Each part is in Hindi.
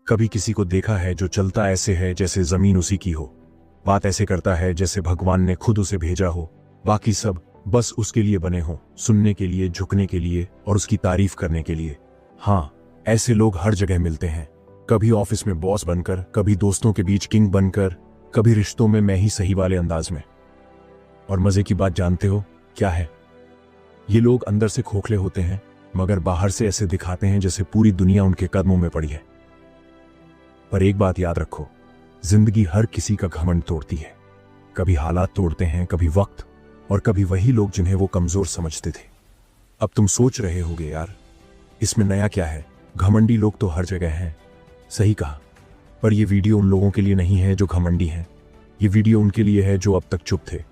कभी किसी को देखा है जो चलता ऐसे है जैसे जमीन उसी की हो, बात ऐसे करता है जैसे भगवान ने खुद उसे भेजा हो, बाकी सब बस उसके लिए बने हों, सुनने के लिए, झुकने के लिए और उसकी तारीफ करने के लिए। हाँ, ऐसे लोग हर जगह मिलते हैं, कभी ऑफिस में बॉस बनकर, कभी दोस्तों के बीच किंग बनकर, कभी रिश्तों में मैं ही सही वाले अंदाज में। और मजे की बात जानते हो क्या है? ये लोग अंदर से खोखले होते हैं, मगर बाहर से ऐसे दिखाते हैं जैसे पूरी दुनिया उनके कदमों में पड़ी है। पर एक बात याद रखो, जिंदगी हर किसी का घमंड तोड़ती है। कभी हालात तोड़ते हैं, कभी वक्त, और कभी वही लोग जिन्हें वो कमजोर समझते थे। अब तुम सोच रहे होगे, यार इसमें नया क्या है, घमंडी लोग तो हर जगह हैं। सही कहा, पर यह वीडियो उन लोगों के लिए नहीं है जो घमंडी हैं। ये वीडियो उनके लिए है जो अब तक चुप थे,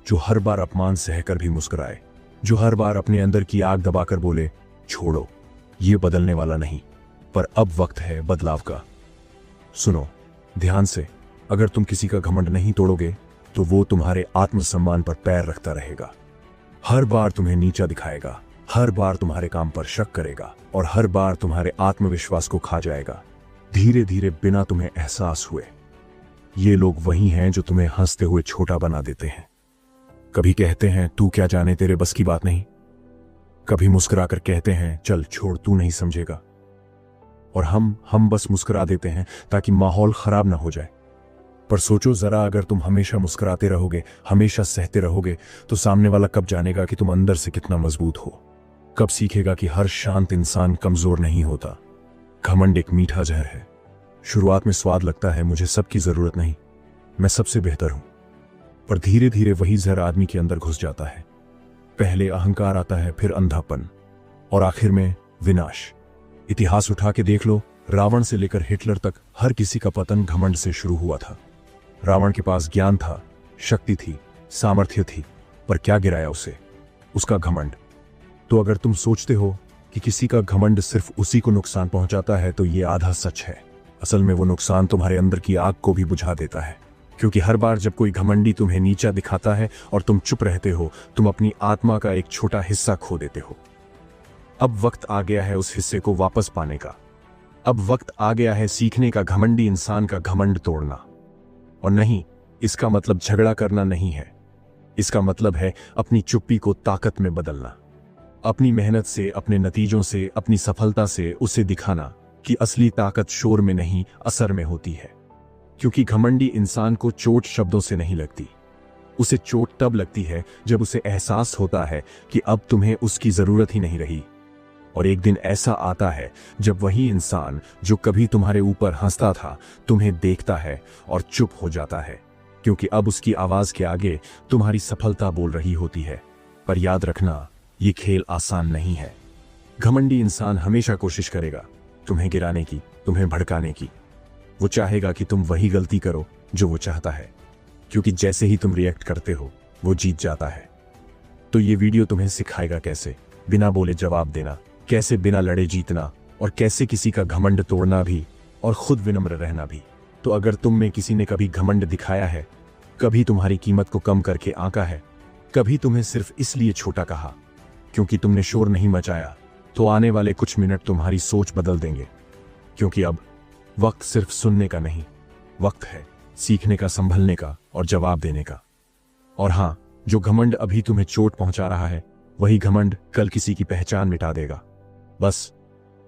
जो हर बार अपमान सहकर भी मुस्कुराए, जो हर बार अपने अंदर की आग दबाकर बोले, छोड़ो, ये बदलने वाला नहीं, पर अब वक्त है बदलाव का। सुनो ध्यान से, अगर तुम किसी का घमंड नहीं तोड़ोगे तो वो तुम्हारे आत्मसम्मान पर पैर रखता रहेगा। हर बार तुम्हें नीचा दिखाएगा, हर बार तुम्हारे काम पर शक करेगा और हर बार तुम्हारे आत्मविश्वास को खा जाएगा, धीरे धीरे बिना तुम्हें एहसास हुए। ये लोग वही हैं जो तुम्हें हंसते हुए छोटा बना देते हैं। कभी कहते हैं तू क्या जाने, तेरे बस की बात नहीं। कभी मुस्कुराकर कहते हैं चल छोड़, तू नहीं समझेगा। और हम बस मुस्कुरा देते हैं ताकि माहौल खराब ना हो जाए। पर सोचो जरा, अगर तुम हमेशा मुस्कुराते रहोगे, हमेशा सहते रहोगे, तो सामने वाला कब जानेगा कि तुम अंदर से कितना मजबूत हो? कब सीखेगा कि हर शांत इंसान कमजोर नहीं होता? घमंड एक मीठा जहर है। शुरुआत में स्वाद लगता है, मुझे सबकी जरूरत नहीं, मैं सबसे बेहतर हूं। पर धीरे धीरे वही जहर आदमी के अंदर घुस जाता है। पहले अहंकार आता है, फिर अंधापन और आखिर में विनाश। इतिहास उठा के देख लो, रावण से लेकर हिटलर तक हर किसी का पतन घमंड से शुरू हुआ था। रावण के पास ज्ञान था, शक्ति थी, सामर्थ्य थी, पर क्या गिराया उसे? उसका घमंड। तो अगर तुम सोचते हो कि किसी का घमंड सिर्फ उसी को नुकसान पहुंचाता है, तो ये आधा सच है। असल में वो नुकसान तुम्हारे अंदर की आग को भी बुझा देता है, क्योंकि हर बार जब कोई घमंडी तुम्हें नीचा दिखाता है और तुम चुप रहते हो, तुम अपनी आत्मा का एक छोटा हिस्सा खो देते हो। अब वक्त आ गया है उस हिस्से को वापस पाने का। अब वक्त आ गया है सीखने का, घमंडी इंसान का घमंड तोड़ना। और नहीं, इसका मतलब झगड़ा करना नहीं है। इसका मतलब है अपनी चुप्पी को ताकत में बदलना। अपनी मेहनत से, अपने नतीजों से, अपनी सफलता से उसे दिखाना कि असली ताकत शोर में नहीं, असर में होती है। क्योंकि घमंडी इंसान को चोट शब्दों से नहीं लगती, उसे चोट तब लगती है जब उसे एहसास होता है कि अब तुम्हें उसकी जरूरत ही नहीं रही। और एक दिन ऐसा आता है जब वही इंसान जो कभी तुम्हारे ऊपर हंसता था, तुम्हें देखता है और चुप हो जाता है, क्योंकि अब उसकी आवाज के आगे तुम्हारी सफलता बोल रही होती है। पर याद रखना, ये खेल आसान नहीं है। घमंडी इंसान हमेशा कोशिश करेगा तुम्हें गिराने की, तुम्हें भड़काने की। वो चाहेगा कि तुम वही गलती करो जो वो चाहता है, क्योंकि जैसे ही तुम रिएक्ट करते हो, वो जीत जाता है। तो ये वीडियो तुम्हें सिखाएगा कैसे बिना बोले जवाब देना, कैसे बिना लड़े जीतना, और कैसे किसी का घमंड तोड़ना भी और खुद विनम्र रहना भी। तो अगर तुम में किसी ने कभी घमंड दिखाया है, कभी तुम्हारी कीमत को कम करके आंका है, कभी तुम्हें सिर्फ इसलिए छोटा कहा क्योंकि तुमने शोर नहीं मचाया, तो आने वाले कुछ मिनट तुम्हारी सोच बदल देंगे। क्योंकि अब वक्त सिर्फ सुनने का नहीं, वक्त है सीखने का, संभलने का और जवाब देने का। और हां, जो घमंड अभी तुम्हें चोट पहुंचा रहा है, वही घमंड कल किसी की पहचान मिटा देगा। बस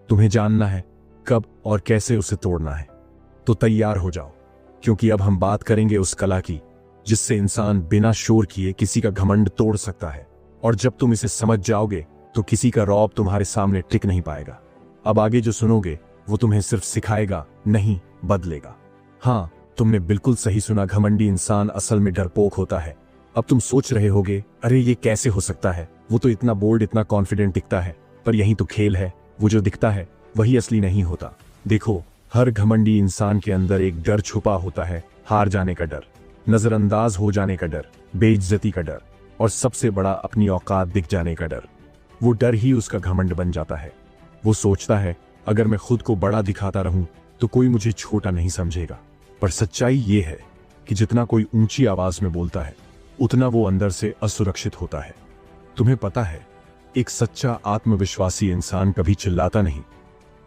तुम्हें जानना है कब और कैसे उसे तोड़ना है। तो तैयार हो जाओ, क्योंकि अब हम बात करेंगे उस कला की जिससे इंसान बिना शोर किए किसी का घमंड तोड़ सकता है। और जब तुम इसे समझ जाओगे तो किसी का रौब तुम्हारे सामने टिक नहीं पाएगा। अब आगे जो सुनोगे वो तुम्हें सिर्फ सिखाएगा नहीं, बदलेगा। हाँ, तुमने बिल्कुल सही सुना, घमंडी इंसान असल में डरपोक होता है। अब तुम सोच रहे होगे, अरे ये कैसे हो सकता है, वो तो इतना बोल्ड, इतना कॉन्फिडेंट दिखता है। पर यही तो खेल है, वो जो दिखता है वही असली नहीं होता। देखो, हर घमंडी इंसान के अंदर एक डर छुपा होता है, हार जाने का डर, नजरअंदाज हो जाने का डर, बेइज्जती का डर, और सबसे बड़ा अपनी औकात दिख जाने का डर। वो डर ही उसका घमंड बन जाता है। वो सोचता है अगर मैं खुद को बड़ा दिखाता रहूं तो कोई मुझे छोटा नहीं समझेगा। पर सच्चाई ये है कि जितना कोई ऊंची आवाज में बोलता है, उतना वो अंदर से असुरक्षित होता है। तुम्हें पता है, एक सच्चा आत्मविश्वासी इंसान कभी चिल्लाता नहीं,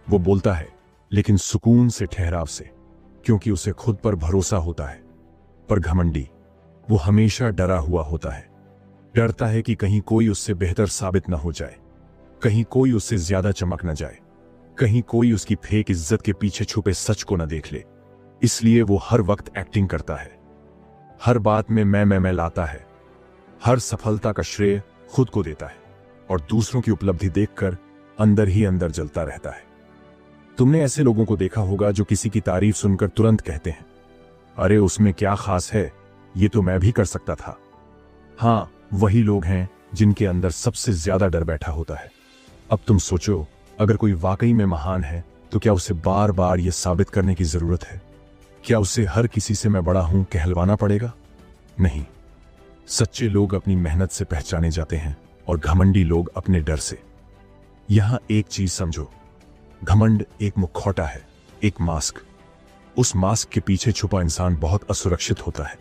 वो बोलता है, लेकिन सुकून से, ठहराव से, क्योंकि उसे खुद पर भरोसा होता है। पर घमंडी, वो हमेशा डरा हुआ होता है। डरता है कि कहीं कोई उससे बेहतर साबित न हो जाए, कहीं कोई उससे ज्यादा चमक न जाए, कहीं कोई उसकी फेक इज्जत के पीछे छुपे सच को न देख ले। इसलिए वो हर वक्त एक्टिंग करता है, हर बात में मैं लाता है, हर सफलता का श्रेय खुद को देता है और दूसरों की उपलब्धि देखकर अंदर ही अंदर जलता रहता है। तुमने ऐसे लोगों को देखा होगा जो किसी की तारीफ सुनकर तुरंत कहते हैं, अरे उसमें क्या खास है, ये तो मैं भी कर सकता था। हाँ, वही लोग हैं जिनके अंदर सबसे ज्यादा डर बैठा होता है। अब तुम सोचो, अगर कोई वाकई में महान है तो क्या उसे बार बार यह साबित करने की जरूरत है? क्या उसे हर किसी से मैं बड़ा हूं कहलवाना पड़ेगा? नहीं। सच्चे लोग अपनी मेहनत से पहचाने जाते हैं और घमंडी लोग अपने डर से। यहां एक चीज समझो, घमंड एक मुखौटा है, एक मास्क। उस मास्क के पीछे छुपा इंसान बहुत असुरक्षित होता है।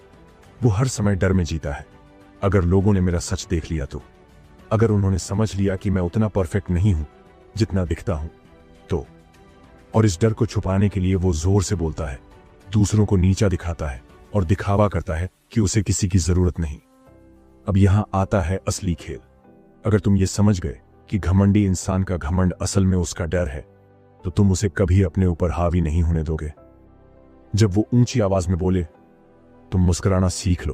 वो हर समय डर में जीता है। अगर लोगों ने मेरा सच देख लिया तो, अगर उन्होंने समझ लिया कि मैं उतना परफेक्ट नहीं हूं जितना दिखता हूं तो। और इस डर को छुपाने के लिए वो जोर से बोलता है, दूसरों को नीचा दिखाता है और दिखावा करता है कि उसे किसी की जरूरत नहीं। अब यहां आता है असली खेल। अगर तुम ये समझ गए कि घमंडी इंसान का घमंड असल में उसका डर है, तो तुम उसे कभी अपने ऊपर हावी नहीं होने दोगे। जब वो ऊंची आवाज में बोले, तुम मुस्कुराना सीख लो,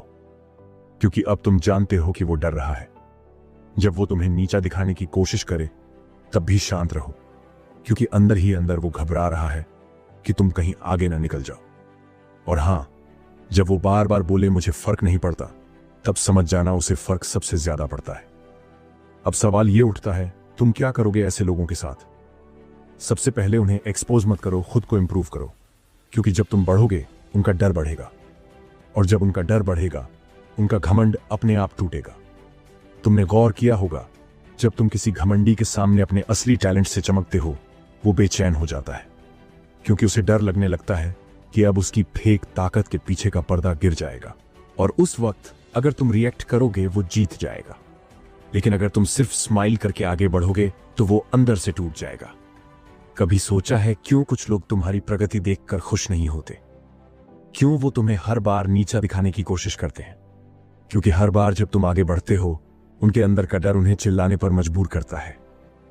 क्योंकि अब तुम जानते हो कि वो डर रहा है। जब वो तुम्हें नीचा दिखाने की कोशिश करे, तब भी शांत रहो, क्योंकि अंदर ही अंदर वो घबरा रहा है कि तुम कहीं आगे ना निकल जाओ। और हां, जब वो बार बार बोले मुझे फर्क नहीं पड़ता, तब समझ जाना उसे फर्क सबसे ज्यादा पड़ता है। अब सवाल ये उठता है, तुम क्या करोगे ऐसे लोगों के साथ? सबसे पहले उन्हें एक्सपोज मत करो, खुद को इंप्रूव करो, क्योंकि जब तुम बढ़ोगे उनका डर बढ़ेगा, और जब उनका डर बढ़ेगा उनका घमंड अपने आप टूटेगा। तुमने गौर किया होगा, जब तुम किसी घमंडी के सामने अपने असली टैलेंट से चमकते हो, वो बेचैन हो जाता है, क्योंकि उसे डर लगने लगता है कि अब उसकी फेक ताकत के पीछे का पर्दा गिर जाएगा, और उस वक्त अगर तुम रिएक्ट करोगे वो जीत जाएगा। लेकिन अगर तुम सिर्फ स्माइल करके आगे बढ़ोगे तो वो अंदर से टूट जाएगा। कभी सोचा है क्यों कुछ लोग तुम्हारी प्रगति देखकर खुश नहीं होते? क्यों वो तुम्हें हर बार नीचा दिखाने की कोशिश करते हैं? क्योंकि हर बार जब तुम आगे बढ़ते हो, उनके अंदर का डर उन्हें चिल्लाने पर मजबूर करता है।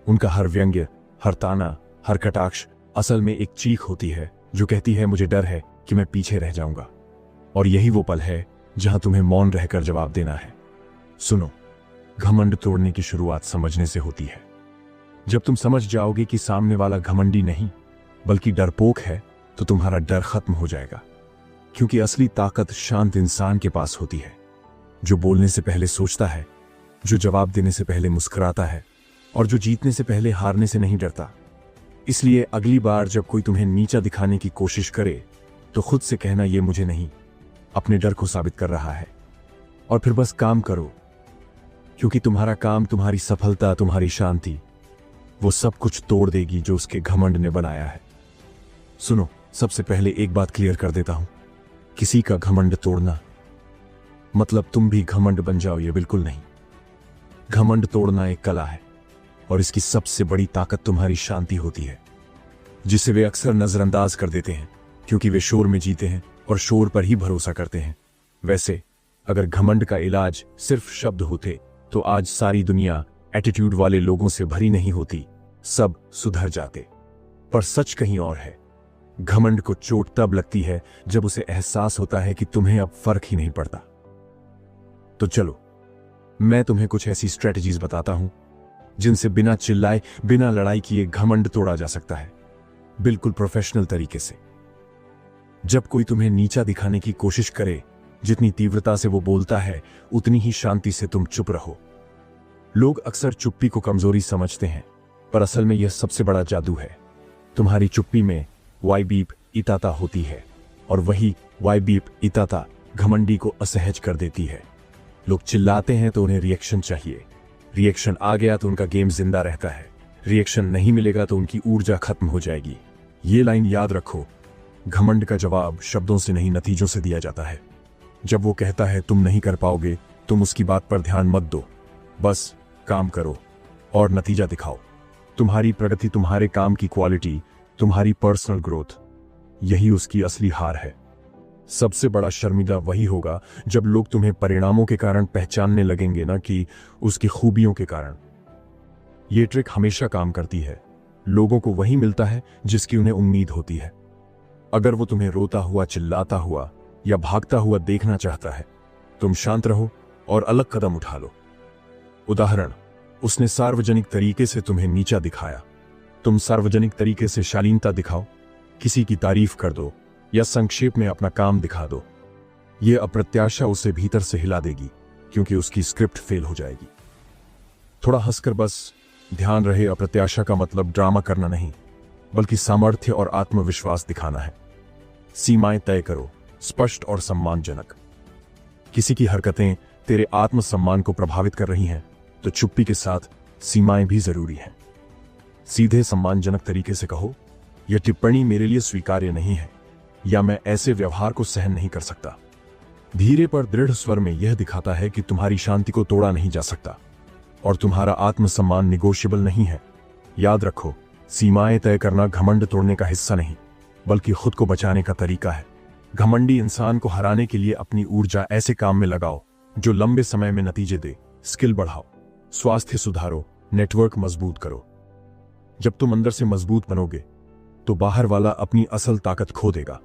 उनका हर व्यंग्य, हर ताना, हर कटाक्ष असल में एक चीख होती है जो कहती है मुझे डर है कि मैं पीछे रह जाऊंगा। और यही वो पल है जहां तुम्हें मौन रहकर जवाब देना है। सुनो, घमंड तोड़ने की शुरुआत समझने से होती है। जब तुम समझ जाओगे कि सामने वाला घमंडी नहीं बल्कि डरपोक है, तो तुम्हारा डर खत्म हो जाएगा। क्योंकि असली ताकत शांत इंसान के पास होती है, जो बोलने से पहले सोचता है, जो जवाब देने से पहले मुस्कुराता है, और जो जीतने से पहले हारने से नहीं डरता। इसलिए अगली बार जब कोई तुम्हें नीचा दिखाने की कोशिश करे, तो खुद से कहना, ये मुझे नहीं, अपने डर को साबित कर रहा है। और फिर बस काम करो, क्योंकि तुम्हारा काम, तुम्हारी सफलता, तुम्हारी शांति, वो सब कुछ तोड़ देगी जो उसके घमंड ने बनाया है। सुनो, सबसे पहले एक बात क्लियर कर देता हूं, किसी का घमंड तोड़ना मतलब तुम भी घमंड बन जाओ, ये बिल्कुल नहीं। घमंड तोड़ना एक कला है, और इसकी सबसे बड़ी ताकत तुम्हारी शांति होती है, जिसे वे अक्सर नजरअंदाज कर देते हैं, क्योंकि वे शोर में जीते हैं और शोर पर ही भरोसा करते हैं। वैसे अगर घमंड का इलाज सिर्फ शब्द होते, तो आज सारी दुनिया एटीट्यूड वाले लोगों से भरी नहीं होती, सब सुधर जाते। पर सच कहीं और है। घमंड को चोट तब लगती है जब उसे एहसास होता है कि तुम्हें अब फर्क ही नहीं पड़ता। तो चलो, मैं तुम्हें कुछ ऐसी स्ट्रेटजीज बताता हूं जिनसे बिना चिल्लाए, बिना लड़ाई किए घमंड तोड़ा जा सकता है, बिल्कुल प्रोफेशनल तरीके से। जब कोई तुम्हें नीचा दिखाने की कोशिश करे, जितनी तीव्रता से वो बोलता है, उतनी ही शांति से तुम चुप रहो। लोग अक्सर चुप्पी को कमजोरी समझते हैं, पर असल में यह सबसे बड़ा जादू है। तुम्हारी चुप्पी में वाई बीप इताता होती है, और वही वाई बीप इताता घमंडी को असहज कर देती है। लोग चिल्लाते हैं तो उन्हें रिएक्शन चाहिए, रिएक्शन आ गया तो उनका गेम जिंदा रहता है, रिएक्शन नहीं मिलेगा तो उनकी ऊर्जा खत्म हो जाएगी। ये लाइन याद रखो, घमंड का जवाब शब्दों से नहीं, नतीजों से दिया जाता है। जब वो कहता है तुम नहीं कर पाओगे, तुम उसकी बात पर ध्यान मत दो, बस काम करो और नतीजा दिखाओ। तुम्हारी प्रगति तुम्हारे काम की क्वालिटी, तुम्हारी पर्सनल ग्रोथ। यही उसकी असली हार है। सबसे बड़ा शर्मिंदा वही होगा जब लोग तुम्हें परिणामों के कारण पहचानने लगेंगे, ना कि उसकी खूबियों के कारण। यह ट्रिक हमेशा काम करती है। लोगों को वही मिलता है जिसकी उन्हें उम्मीद होती है। अगर वो तुम्हें रोता हुआ, चिल्लाता हुआ या भागता हुआ देखना चाहता है, तुम शांत रहो और अलग कदम उठा लो। उदाहरण, उसने सार्वजनिक तरीके से तुम्हें नीचा दिखाया। तुम सार्वजनिक तरीके से शालीनता दिखाओ, किसी की तारीफ कर दो या संक्षेप में अपना काम दिखा दो। यह अप्रत्याशा उसे भीतर से हिला देगी, क्योंकि उसकी स्क्रिप्ट फेल हो जाएगी। थोड़ा हंसकर बस ध्यान रहे, अप्रत्याशा का मतलब ड्रामा करना नहीं, बल्कि सामर्थ्य और आत्मविश्वास दिखाना है। सीमाएं तय करो, स्पष्ट और सम्मानजनक। किसी की हरकतें तेरे आत्मसम्मान को प्रभावित कर रही हैं, तो चुप्पी के साथ सीमाएं भी जरूरी हैं। सीधे सम्मानजनक तरीके से कहो, यह टिप्पणी मेरे लिए स्वीकार्य नहीं है, या मैं ऐसे व्यवहार को सहन नहीं कर सकता। धीरे पर दृढ़ स्वर में यह दिखाता है कि तुम्हारी शांति को तोड़ा नहीं जा सकता और तुम्हारा आत्मसम्मान निगोशिएबल नहीं है। याद रखो, सीमाएं तय करना घमंड तोड़ने का हिस्सा नहीं, बल्कि खुद को बचाने का तरीका है। घमंडी इंसान को हराने के लिए अपनी ऊर्जा ऐसे काम में लगाओ जो लंबे समय में नतीजे दे। स्किल बढ़ाओ, स्वास्थ्य सुधारो, नेटवर्क मजबूत करो। जब तुम अंदर से मजबूत बनोगे तो बाहर वाला अपनी असल ताकत खो देगा।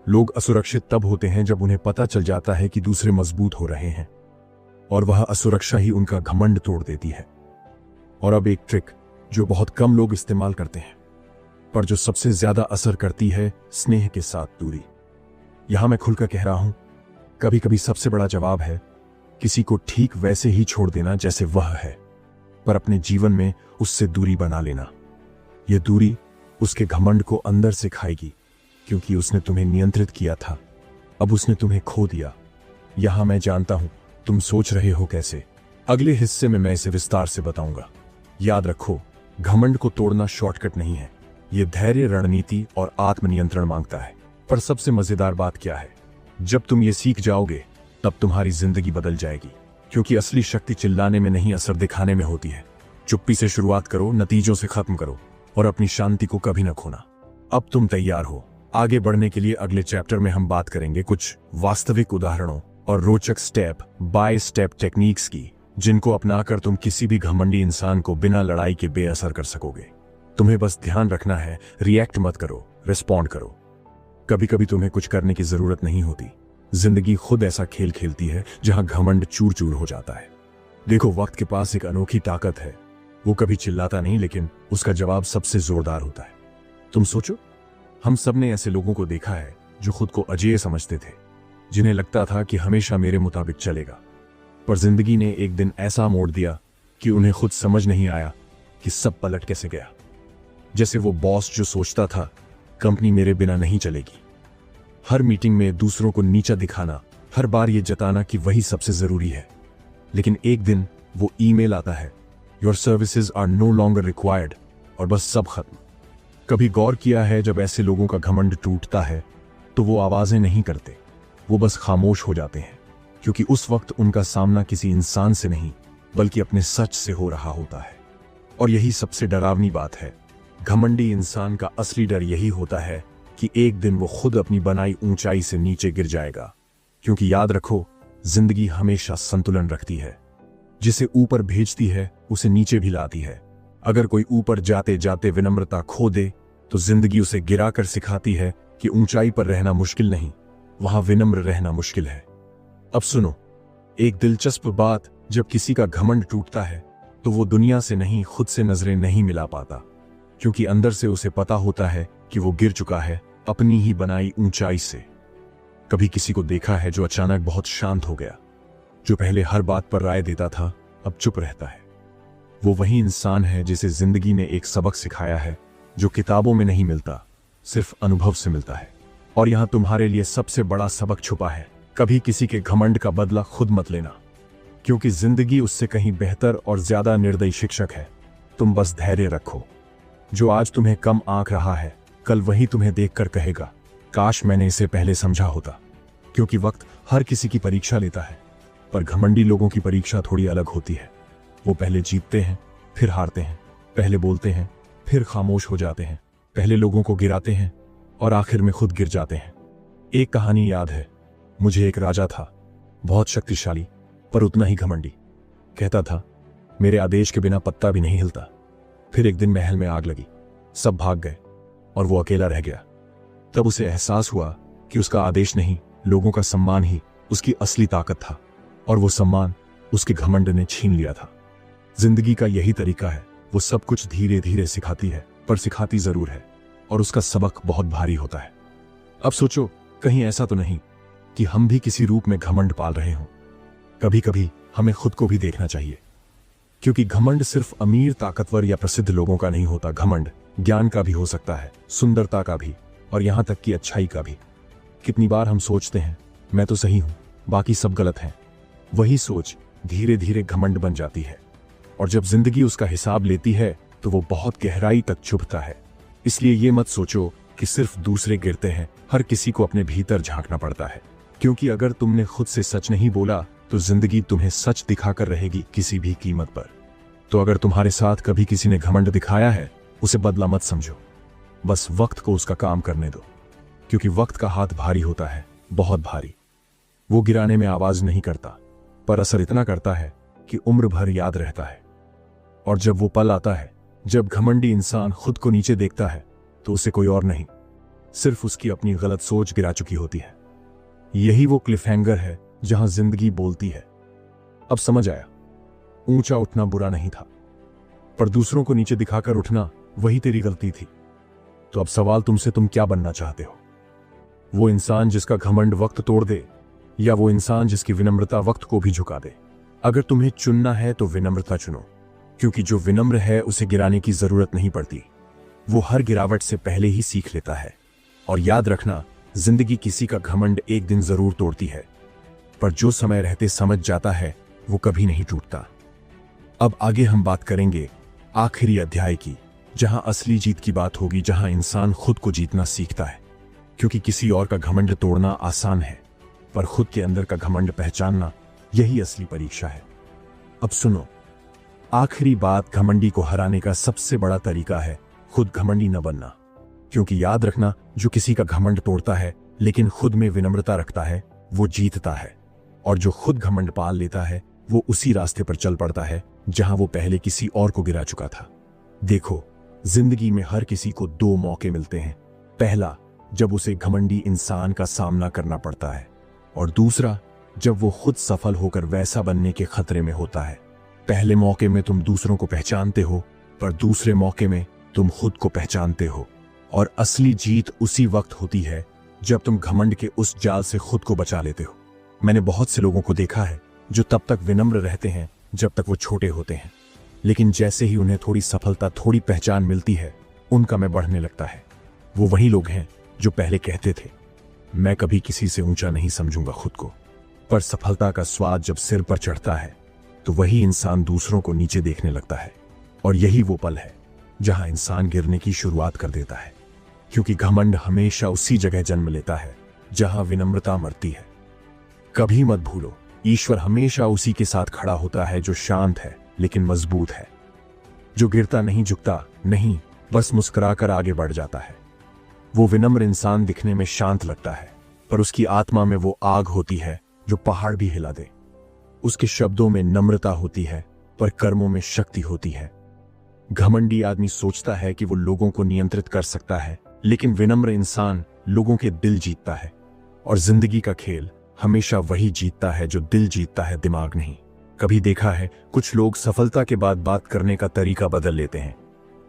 लोग असुरक्षित तब होते हैं जब उन्हें पता चल जाता है कि दूसरे मजबूत हो रहे हैं, और वह असुरक्षा ही उनका घमंड तोड़ देती है। और अब एक ट्रिक जो बहुत कम लोग इस्तेमाल करते हैं, पर जो सबसे ज्यादा असर करती है, स्नेह के साथ दूरी। यहां मैं खुलकर कह रहा हूं, कभी कभी सबसे बड़ा जवाब है किसी को ठीक वैसे ही छोड़ देना जैसे वह है, पर अपने जीवन में उससे दूरी बना लेना। यह दूरी उसके घमंड को अंदर से खाएगी, क्योंकि उसने तुम्हें नियंत्रित किया था, अब उसने तुम्हें खो दिया। यहां मैं जानता हूं तुम सोच रहे हो कैसे। अगले हिस्से में मैं इसे विस्तार से बताऊंगा। याद रखो, घमंड को तोड़ना शॉर्टकट नहीं है, यह धैर्य, रणनीति और आत्मनियंत्रण मांगता है। पर सबसे मजेदार बात क्या है, जब तुम ये सीख जाओगे तब तुम्हारी जिंदगी बदल जाएगी, क्योंकि असली शक्ति चिल्लाने में नहीं, असर दिखाने में होती है। चुप्पी से शुरुआत करो, नतीजों से खत्म करो, और अपनी शांति को कभी न खोना। अब तुम तैयार हो आगे बढ़ने के लिए। अगले चैप्टर में हम बात करेंगे कुछ वास्तविक उदाहरणों और रोचक स्टेप बाय स्टेप टेक्निक्स की, जिनको अपनाकर तुम किसी भी घमंडी इंसान को बिना लड़ाई के बेअसर कर सकोगे। तुम्हें बस ध्यान रखना है, रिएक्ट मत करो, रिस्पॉन्ड करो। कभी कभी तुम्हें कुछ करने की जरूरत नहीं होती, जिंदगी खुद ऐसा खेल खेलती है जहां घमंड चूर चूर हो जाता है। देखो, वक्त के पास एक अनोखी ताकत है। वो कभी चिल्लाता नहीं, लेकिन उसका जवाब सबसे जोरदार होता है। तुम सोचो, हम सब ने ऐसे लोगों को देखा है जो खुद को अजेय समझते थे, जिन्हें लगता था कि हमेशा मेरे मुताबिक चलेगा, पर जिंदगी ने एक दिन ऐसा मोड़ दिया कि उन्हें खुद समझ नहीं आया कि सब पलट कैसे गया। जैसे वो बॉस जो सोचता था कंपनी मेरे बिना नहीं चलेगी, हर मीटिंग में दूसरों को नीचा दिखाना, हर बार ये जताना कि वही सबसे जरूरी है। लेकिन एक दिन वो ईमेल आता है, your services are no longer required, और बस सब खत्म। कभी गौर किया है, जब ऐसे लोगों का घमंड टूटता है तो वो आवाजें नहीं करते, वो बस खामोश हो जाते हैं, क्योंकि उस वक्त उनका सामना किसी इंसान से नहीं, बल्कि अपने सच से हो रहा होता है। और यही सबसे डरावनी बात है। घमंडी इंसान का असली डर यही होता है कि एक दिन वो खुद अपनी बनाई ऊंचाई से नीचे गिर जाएगा। क्योंकि याद रखो, जिंदगी हमेशा संतुलन रखती है। जिसे ऊपर भेजती है उसे नीचे भी लाती है। अगर कोई ऊपर जाते जाते विनम्रता खो दे, तो जिंदगी उसे गिराकर सिखाती है कि ऊंचाई पर रहना मुश्किल नहीं, वहां विनम्र रहना मुश्किल है। अब सुनो एक दिलचस्प बात, जब किसी का घमंड टूटता है तो वो दुनिया से नहीं, खुद से नजरें नहीं मिला पाता, क्योंकि अंदर से उसे पता होता है कि वो गिर चुका है अपनी ही बनाई ऊंचाई से। कभी किसी को देखा है जो अचानक बहुत शांत हो गया, जो पहले हर बात पर राय देता था अब चुप रहता है। वो वही इंसान है जिसे जिंदगी ने एक सबक सिखाया है जो किताबों में नहीं मिलता, सिर्फ अनुभव से मिलता है। और यहां तुम्हारे लिए सबसे बड़ा सबक छुपा है, कभी किसी के घमंड का बदला खुद मत लेना, क्योंकि जिंदगी उससे कहीं बेहतर और ज्यादा निर्दयी शिक्षक है। तुम बस धैर्य रखो। जो आज तुम्हें कम आंक रहा है, कल वही तुम्हें देखकर कहेगा, काश मैंने इसे पहले समझा होता। क्योंकि वक्त हर किसी की परीक्षा लेता है, पर घमंडी लोगों की परीक्षा थोड़ी अलग होती है। वो पहले जीतते हैं, फिर हारते हैं, पहले बोलते हैं, फिर खामोश हो जाते हैं, पहले लोगों को गिराते हैं और आखिर में खुद गिर जाते हैं। एक कहानी याद है मुझे। एक राजा था, बहुत शक्तिशाली पर उतना ही घमंडी। कहता था मेरे आदेश के बिना पत्ता भी नहीं हिलता। फिर एक दिन महल में आग लगी, सब भाग गए और वो अकेला रह गया। तब उसे एहसास हुआ कि उसका आदेश नहीं, लोगों का सम्मान ही उसकी असली ताकत था, और वो सम्मान उसके घमंड ने छीन लिया था। जिंदगी का यही तरीका है, वो सब कुछ धीरे धीरे सिखाती है, पर सिखाती जरूर है, और उसका सबक बहुत भारी होता है। अब सोचो, कहीं ऐसा तो नहीं कि हम भी किसी रूप में घमंड पाल रहे हों। कभी कभी हमें खुद को भी देखना चाहिए, क्योंकि घमंड सिर्फ अमीर, ताकतवर या प्रसिद्ध लोगों का नहीं होता। घमंड ज्ञान का भी हो सकता है, सुंदरता का भी, और यहां तक कि अच्छाई का भी। कितनी बार हम सोचते हैं मैं तो सही हूं, बाकी सब गलत हैं। वही सोच धीरे धीरे घमंड बन जाती है, और जब जिंदगी उसका हिसाब लेती है तो वो बहुत गहराई तक चुभता है। इसलिए ये मत सोचो कि सिर्फ दूसरे गिरते हैं, हर किसी को अपने भीतर झांकना पड़ता है। क्योंकि अगर तुमने खुद से सच नहीं बोला तो जिंदगी तुम्हें सच दिखाकर रहेगी, किसी भी कीमत पर। तो अगर तुम्हारे साथ कभी किसी ने घमंड दिखाया है, उसे बदला मत समझो, बस वक्त को उसका काम करने दो। क्योंकि वक्त का हाथ भारी होता है, बहुत भारी। वो गिराने में आवाज नहीं करता, पर असर इतना करता है कि उम्र भर याद रहता है। और जब वो पल आता है जब घमंडी इंसान खुद को नीचे देखता है, तो उसे कोई और नहीं, सिर्फ उसकी अपनी गलत सोच गिरा चुकी होती है। यही वो क्लिफहैंगर है जहां जिंदगी बोलती है, अब समझ आया, ऊंचा उठना बुरा नहीं था, पर दूसरों को नीचे दिखाकर उठना वही तेरी गलती थी। तो अब सवाल तुमसे, तुम क्या बनना चाहते हो? वो इंसान जिसका घमंड वक्त तोड़ दे, या वो इंसान जिसकी विनम्रता वक्त को भी झुका दे? अगर तुम्हें चुनना है तो विनम्रता चुनो, क्योंकि जो विनम्र है उसे गिराने की जरूरत नहीं पड़ती। वो हर गिरावट से पहले ही सीख लेता है। और याद रखना, जिंदगी किसी का घमंड एक दिन जरूर तोड़ती है, पर जो समय रहते समझ जाता है वो कभी नहीं टूटता। अब आगे हम बात करेंगे आखिरी अध्याय की, जहां असली जीत की बात होगी, जहां इंसान खुद को जीतना सीखता है। क्योंकि किसी और का घमंड तोड़ना आसान है, पर खुद के अंदर का घमंड पहचानना यही असली परीक्षा है। अब सुनो, आखिरी बात, घमंडी को हराने का सबसे बड़ा तरीका है खुद घमंडी न बनना। क्योंकि याद रखना, जो किसी का घमंड तोड़ता है लेकिन खुद में विनम्रता रखता है, वो जीतता है। और जो खुद घमंड पाल लेता है, वो उसी रास्ते पर चल पड़ता है जहां वो पहले किसी और को गिरा चुका था। देखो, जिंदगी में हर किसी को दो मौके मिलते हैं। पहला, जब उसे घमंडी इंसान का सामना करना पड़ता है, और दूसरा, जब वो खुद सफल होकर वैसा बनने के खतरे में होता है। पहले मौके में तुम दूसरों को पहचानते हो, पर दूसरे मौके में तुम खुद को पहचानते हो। और असली जीत उसी वक्त होती है जब तुम घमंड के उस जाल से खुद को बचा लेते हो। मैंने बहुत से लोगों को देखा है जो तब तक विनम्र रहते हैं जब तक वो छोटे होते हैं, लेकिन जैसे ही उन्हें थोड़ी सफलता, थोड़ी पहचान मिलती है, उनका मैं बढ़ने लगता है। वो वही लोग हैं जो पहले कहते थे मैं कभी किसी से ऊंचा नहीं समझूंगा खुद को, पर सफलता का स्वाद जब सिर पर चढ़ता है तो वही इंसान दूसरों को नीचे देखने लगता है। और यही वो पल है जहां इंसान गिरने की शुरुआत कर देता है। क्योंकि घमंड हमेशा उसी जगह जन्म लेता है जहां विनम्रता मरती है। कभी मत भूलो, ईश्वर हमेशा उसी के साथ खड़ा होता है जो शांत है लेकिन मजबूत है, जो गिरता नहीं, झुकता नहीं, बस मुस्कुराकर आगे बढ़ जाता है। वो विनम्र इंसान दिखने में शांत लगता है, पर उसकी आत्मा में वो आग होती है जो पहाड़ भी हिला दे। उसके शब्दों में नम्रता होती है, पर कर्मों में शक्ति होती है। घमंडी आदमी सोचता है कि वो लोगों को नियंत्रित कर सकता है, लेकिन विनम्र इंसान लोगों के दिल जीतता है। और जिंदगी का खेल हमेशा वही जीतता है जो दिल जीतता है, दिमाग नहीं। कभी देखा है कुछ लोग सफलता के बाद बात करने का तरीका बदल लेते हैं।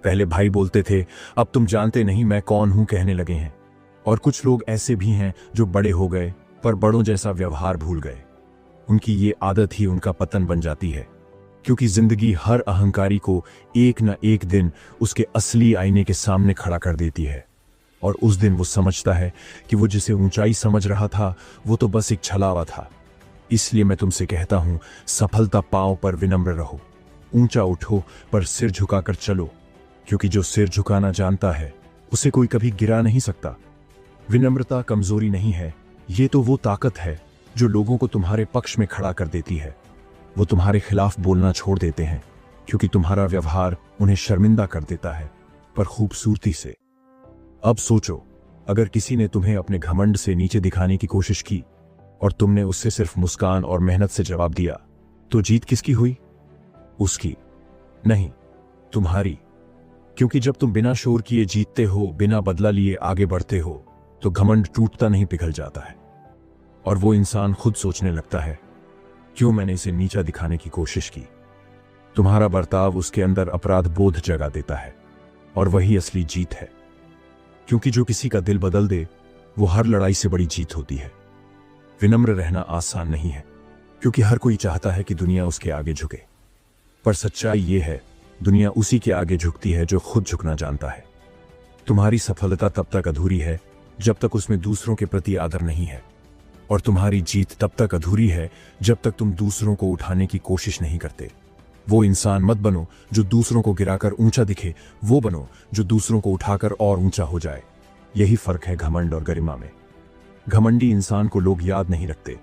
पहले भाई बोलते थे, अब तुम जानते नहीं मैं कौन हूं कहने लगे हैं। और कुछ लोग ऐसे भी हैं जो बड़े हो गए पर बड़ों जैसा व्यवहार भूल गए। उनकी ये आदत ही उनका पतन बन जाती है। क्योंकि जिंदगी हर अहंकारी को एक न एक दिन उसके असली आईने के सामने खड़ा कर देती है, और उस दिन वो समझता है कि वो जिसे ऊंचाई समझ रहा था वो तो बस एक छलावा था। इसलिए मैं तुमसे कहता हूं, सफलता पांव पर विनम्र रहो, ऊंचा उठो पर सिर झुकाकर चलो। क्योंकि जो सिर झुकाना जानता है उसे कोई कभी गिरा नहीं सकता। विनम्रता कमजोरी नहीं है, ये तो वो ताकत है जो लोगों को तुम्हारे पक्ष में खड़ा कर देती है। वो तुम्हारे खिलाफ बोलना छोड़ देते हैं क्योंकि तुम्हारा व्यवहार उन्हें शर्मिंदा कर देता है, पर खूबसूरती से। अब सोचो, अगर किसी ने तुम्हें अपने घमंड से नीचे दिखाने की कोशिश की और तुमने उससे सिर्फ मुस्कान और मेहनत से जवाब दिया, तो जीत किसकी हुई? उसकी नहीं, तुम्हारी। क्योंकि जब तुम बिना शोर किए जीतते हो, बिना बदला लिए आगे बढ़ते हो, तो घमंड टूटता नहीं, पिघल जाता है। और वो इंसान खुद सोचने लगता है, क्यों मैंने इसे नीचा दिखाने की कोशिश की। तुम्हारा बर्ताव उसके अंदर अपराध बोध जगा देता है, और वही असली जीत है। क्योंकि जो किसी का दिल बदल दे, वो हर लड़ाई से बड़ी जीत होती है। विनम्र रहना आसान नहीं है, क्योंकि हर कोई चाहता है कि दुनिया उसके आगे झुके। पर सच्चाई ये है, दुनिया उसी के आगे झुकती है जो खुद झुकना जानता है। तुम्हारी सफलता तब तक अधूरी है जब तक उसमें दूसरों के प्रति आदर नहीं है, और तुम्हारी जीत तब तक अधूरी है जब तक तुम दूसरों को उठाने की कोशिश नहीं करते। वो इंसान मत बनो जो दूसरों को गिराकर ऊंचा दिखे, वो बनो जो दूसरों को उठाकर और ऊंचा हो जाए। यही फर्क है घमंड और गरिमा में। घमंडी इंसान को लोग याद नहीं रखते,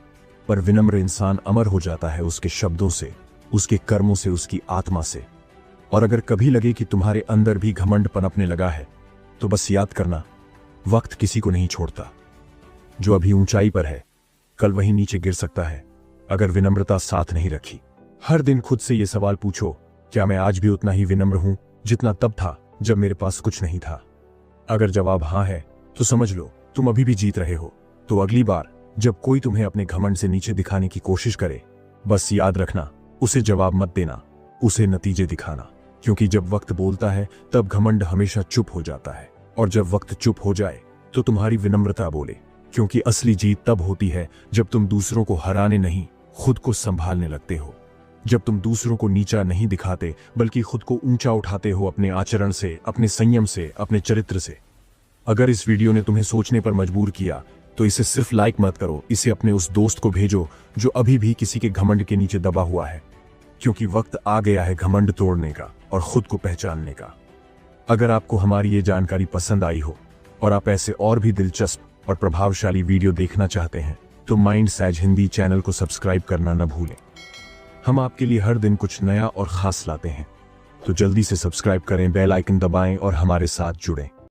पर विनम्र इंसान अमर हो जाता है उसके शब्दों से, उसके कर्मों से, उसकी आत्मा से। और अगर कभी लगे कि तुम्हारे अंदर भी घमंड पनपने लगा है, तो बस याद करना, वक्त किसी को नहीं छोड़ता। जो अभी ऊंचाई पर है, कल वही नीचे गिर सकता है, अगर विनम्रता साथ नहीं रखी। हर दिन खुद से यह सवाल पूछो, क्या मैं आज भी उतना ही विनम्र हूं जितना तब था जब मेरे पास कुछ नहीं था? अगर जवाब हां है, तो समझ लो तुम अभी भी जीत रहे हो। तो अगली बार जब कोई तुम्हें अपने घमंड से नीचे दिखाने की कोशिश करे, बस याद रखना, उसे जवाब मत देना, उसे नतीजे दिखाना। क्योंकि जब वक्त बोलता है, तब घमंड हमेशा चुप हो जाता है, और जब वक्त चुप हो जाए, तो तुम्हारी विनम्रता बोले। क्योंकि असली जीत तब होती है जब तुम दूसरों को हराने नहीं, खुद को संभालने लगते हो। जब तुम दूसरों को नीचा नहीं दिखाते, बल्कि खुद को ऊंचा उठाते हो, अपने आचरण से, अपने संयम से, अपने चरित्र से। अगर इस वीडियो ने तुम्हें सोचने पर मजबूर किया, तो इसे सिर्फ लाइक मत करो, इसे अपने उस दोस्त को भेजो जो अभी भी किसी के घमंड के नीचे दबा हुआ है। क्योंकि वक्त आ गया है घमंड तोड़ने का और खुद को पहचानने का। अगर आपको हमारी ये जानकारी पसंद आई हो और आप ऐसे और भी दिलचस्प और प्रभावशाली वीडियो देखना चाहते हैं, तो माइंड सैज हिंदी चैनल को सब्सक्राइब करना न भूलें। हम आपके लिए हर दिन कुछ नया और खास लाते हैं, तो जल्दी से सब्सक्राइब करें, बेल आइकन दबाएं और हमारे साथ जुड़ें।